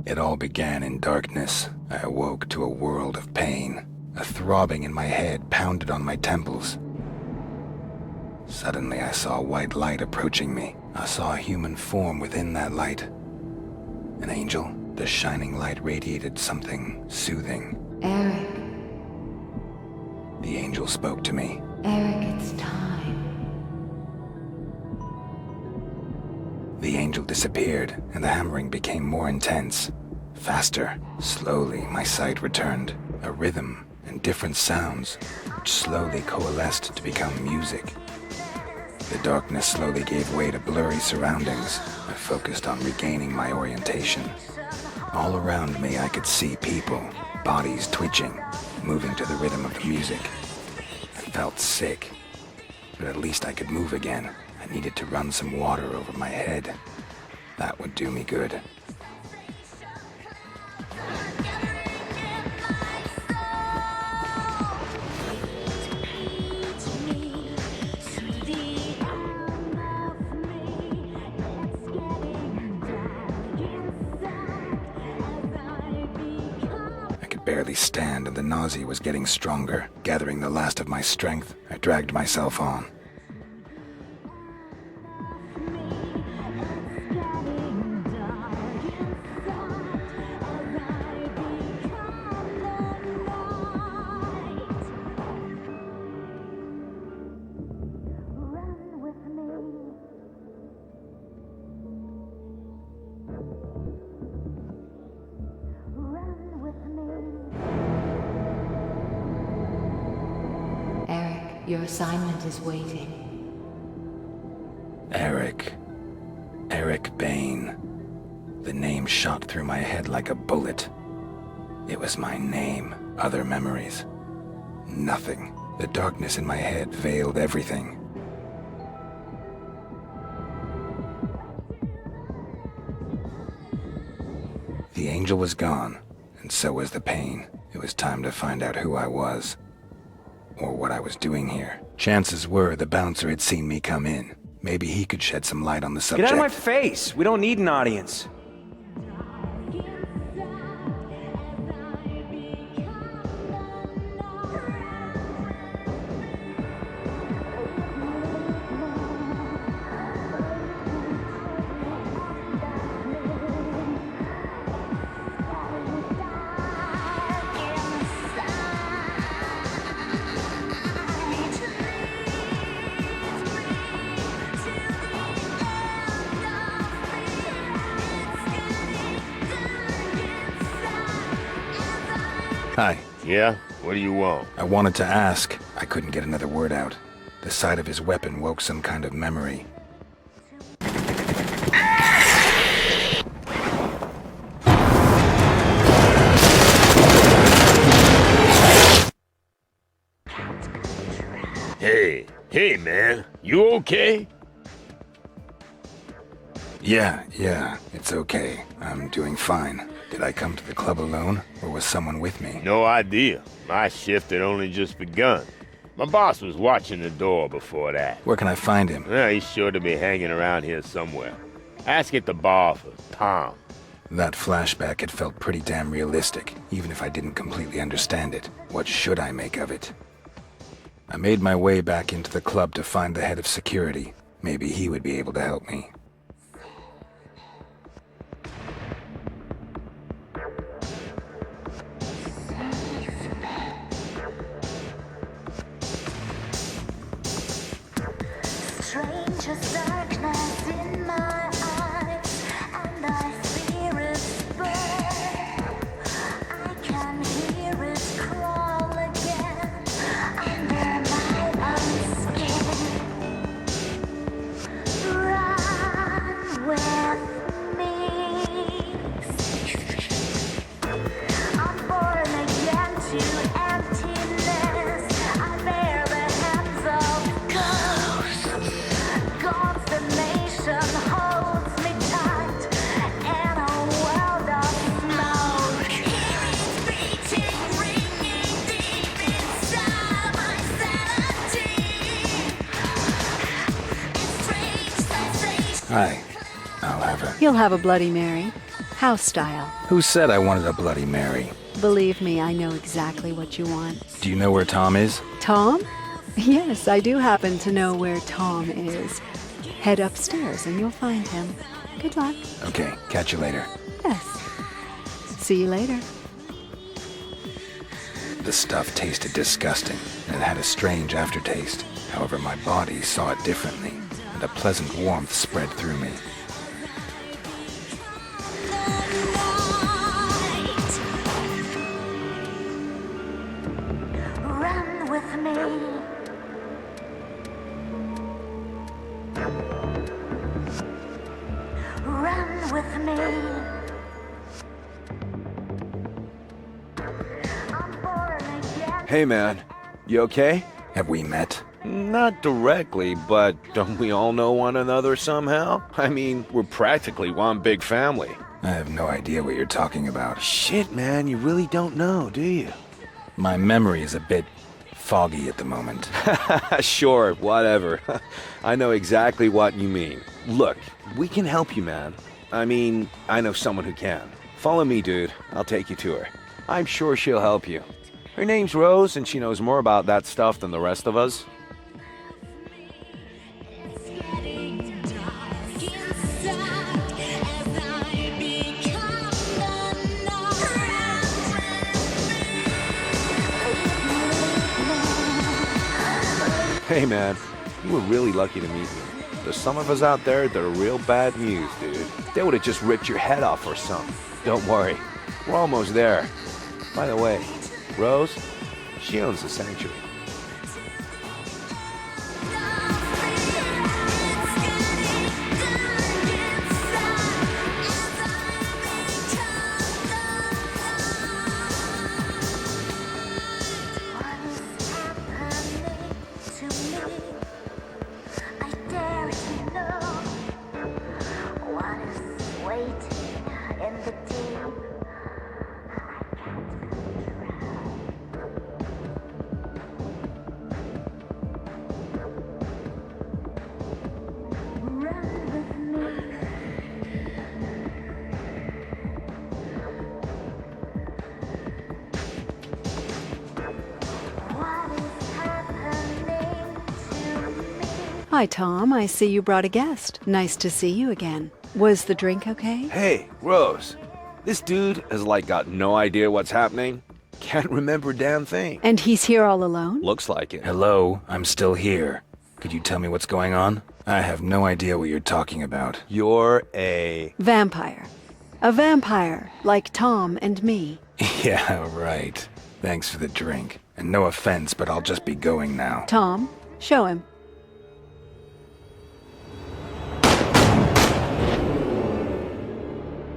It all began in darkness. I awoke to a world of pain. A throbbing in my head pounded on my temples. Suddenly I saw a white light approaching me. I saw a human form within that light. An angel. The shining light radiated something soothing. Eric. The angel spoke to me. Eric, it's time. The angel disappeared, and the hammering became more intense. Faster. Slowly, my sight returned. A rhythm and different sounds, which slowly coalesced to become music. The darkness slowly gave way to blurry surroundings. I focused on regaining my orientation. All around me I could see people, bodies twitching, moving to the rhythm of the music. I felt sick, but at least I could move again. I needed to run some water over my head. That would do me good. I could barely stand, and the nausea was getting stronger. Gathering the last of my strength, I dragged myself on. Your assignment is waiting. Eric. Eric Bain. The name shot through my head like a bullet. It was my name. Other memories. Nothing. The darkness in my head veiled everything. The angel was gone, and so was the pain. It was time to find out who I was. Or what I was doing here. Chances were the bouncer had seen me come in. Maybe he could shed some light on the subject. Get out of my face! We don't need an audience. Hi. Yeah? What do you want? I wanted to ask. I couldn't get another word out. The sight of his weapon woke some kind of memory. Hey man, you okay? Yeah, it's okay. I'm doing fine. Did I come to the club alone, or was someone with me? No idea. My shift had only just begun. My boss was watching the door before that. Where can I find him? Well, he's sure to be hanging around here somewhere. Ask at the bar for Tom. That flashback had felt pretty damn realistic, even if I didn't completely understand it. What should I make of it? I made my way back into the club to find the head of security. Maybe he would be able to help me. Hi. I'll have a... You'll have a Bloody Mary. House style. Who said I wanted a Bloody Mary? Believe me, I know exactly what you want. Do you know where Tom is? Tom? Yes, I do happen to know where Tom is. Head upstairs and you'll find him. Good luck. Okay, catch you later. Yes. See you later. The stuff tasted disgusting, and it had a strange aftertaste. However, my body saw it differently, and a pleasant warmth spread through me. Run with me. Run with me. I'm born again. Hey, man. You okay? Have we met? Not directly, but don't we all know one another somehow? I mean, we're practically one big family. I have no idea what you're talking about. Shit, man, you really don't know, do you? My memory is a bit foggy at the moment. Sure, whatever. I know exactly what you mean. Look, we can help you, man. I mean, I know someone who can. Follow me, dude. I'll take you to her. I'm sure she'll help you. Her name's Rose, and she knows more about that stuff than the rest of us. Hey, man, you were really lucky to meet me. There's some of us out there that are real bad news, dude. They would have just ripped your head off or something. Don't worry, we're almost there. By the way, Rose, she owns the sanctuary. Hi, Tom. I see you brought a guest. Nice to see you again. Was the drink okay? Hey, Rose, this dude has got no idea what's happening. Can't remember a damn thing. And he's here all alone? Looks like it. Hello, I'm still here. Could you tell me what's going on? I have no idea what you're talking about. You're a... Vampire. A vampire, like Tom and me. Yeah, right. Thanks for the drink. And no offense, but I'll just be going now. Tom, show him.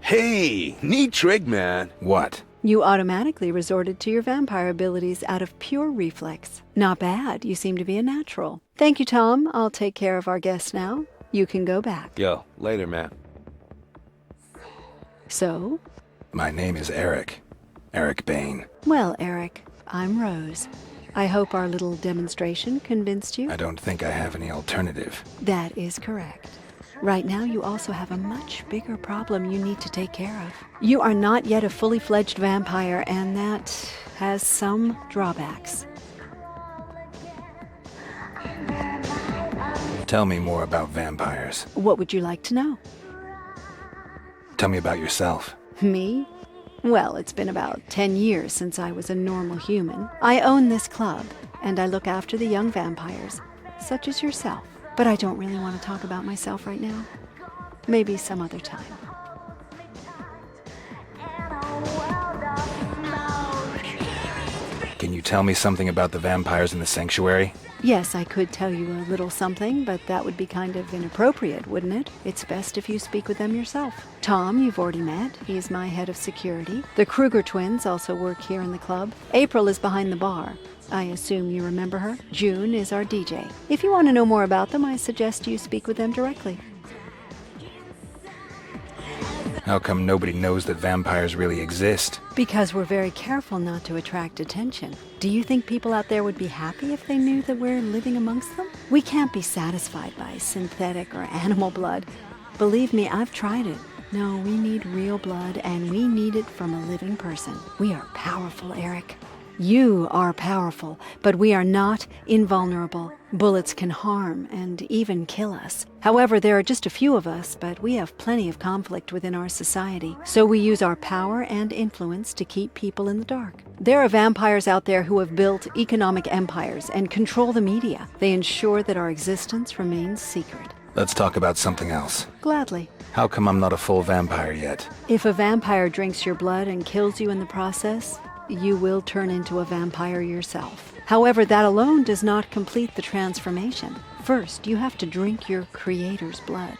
Hey, neat trick, man. What? You automatically resorted to your vampire abilities out of pure reflex. Not bad. You seem to be a natural. Thank you, Tom. I'll take care of our guest now. You can go back. Yo, later, man. So? My name is Eric. Eric Bain. Well, Eric, I'm Rose. I hope our little demonstration convinced you. I don't think I have any alternative. That is correct. Right now, you also have a much bigger problem you need to take care of. You are not yet a fully fledged vampire, and that has some drawbacks. Tell me more about vampires. What would you like to know? Tell me about yourself. Me? Well, it's been about 10 years since I was a normal human. I own this club, and I look after the young vampires, such as yourself. But I don't really want to talk about myself right now. Maybe some other time. Can you tell me something about the vampires in the sanctuary? Yes, I could tell you a little something, but that would be kind of inappropriate, wouldn't it? It's best if you speak with them yourself. Tom, you've already met. He's my head of security. The Kruger twins also work here in the club. April is behind the bar. I assume you remember her. June is our DJ. If you want to know more about them, I suggest you speak with them directly. How come nobody knows that vampires really exist? Because we're very careful not to attract attention. Do you think people out there would be happy if they knew that we're living amongst them? We can't be satisfied by synthetic or animal blood. Believe me, I've tried it. No, we need real blood, and we need it from a living person. We are powerful, Eric. You are powerful, but we are not invulnerable. Bullets can harm and even kill us. However, there are just a few of us, but we have plenty of conflict within our society. So we use our power and influence to keep people in the dark. There are vampires out there who have built economic empires and control the media. They ensure that our existence remains secret. Let's talk about something else. Gladly. How come I'm not a full vampire yet? If a vampire drinks your blood and kills you in the process, you will turn into a vampire yourself. However, that alone does not complete the transformation. First, you have to drink your creator's blood.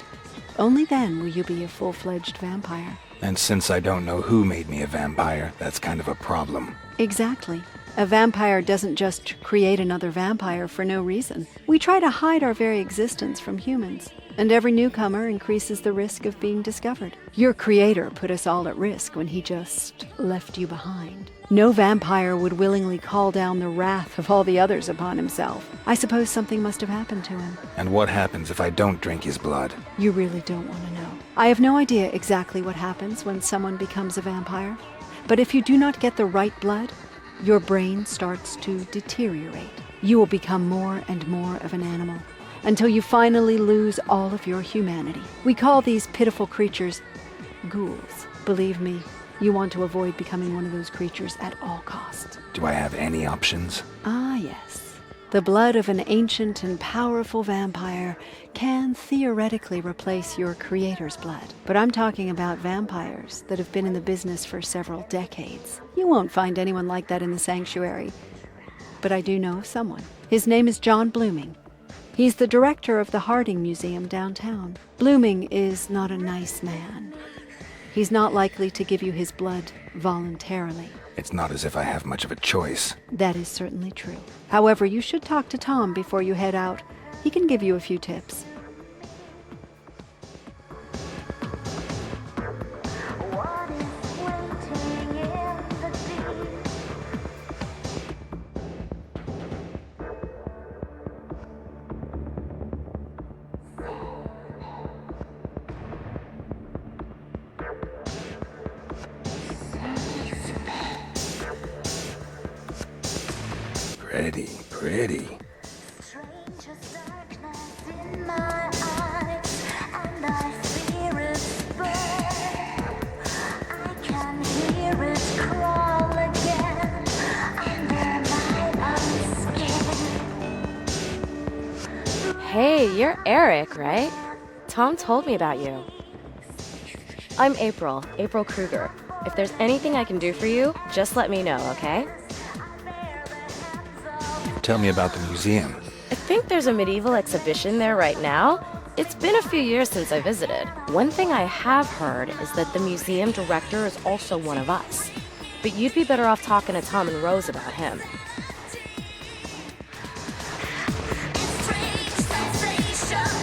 Only then will you be a full-fledged vampire. And since I don't know who made me a vampire, that's kind of a problem. Exactly. A vampire doesn't just create another vampire for no reason. We try to hide our very existence from humans, and every newcomer increases the risk of being discovered. Your creator put us all at risk when he just left you behind. No vampire would willingly call down the wrath of all the others upon himself. I suppose something must have happened to him. And what happens if I don't drink his blood? You really don't want to know. I have no idea exactly what happens when someone becomes a vampire, but if you do not get the right blood, your brain starts to deteriorate. You will become more and more of an animal until you finally lose all of your humanity. We call these pitiful creatures ghouls. Believe me, you want to avoid becoming one of those creatures at all costs. Do I have any options? Ah, yes. The blood of an ancient and powerful vampire can theoretically replace your creator's blood. But I'm talking about vampires that have been in the business for several decades. You won't find anyone like that in the sanctuary. But I do know of someone. His name is John Blooming. He's the director of the Harding Museum downtown. Blooming is not a nice man. He's not likely to give you his blood voluntarily. It's not as if I have much of a choice. That is certainly true. However, you should talk to Tom before you head out. He can give you a few tips. What is waiting in the deep? Pretty. Strangest darkness in my eyes, and I fear it burn. I can hear it crawl again under my own skin. Hey, you're Eric, right? Tom told me about you. I'm April Kruger. If there's anything I can do for you, just let me know, okay? Tell me about the museum. I think there's a medieval exhibition there right now. It's been a few years since I visited. One thing I have heard is that the museum director is also one of us. But you'd be better off talking to Tom and Rose about him.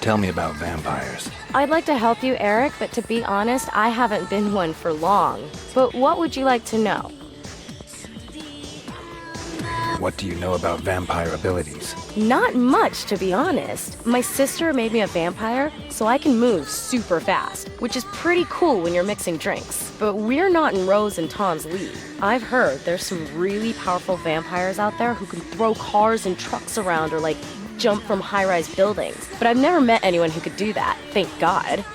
Tell me about vampires. I'd like to help you, Eric, but to be honest, I haven't been one for long. But what would you like to know? What do you know about vampire abilities? Not much, to be honest. My sister made me a vampire, so I can move super fast, which is pretty cool when you're mixing drinks. But we're not in Rose and Tom's league. I've heard there's some really powerful vampires out there who can throw cars and trucks around or, jump from high-rise buildings. But I've never met anyone who could do that, thank God.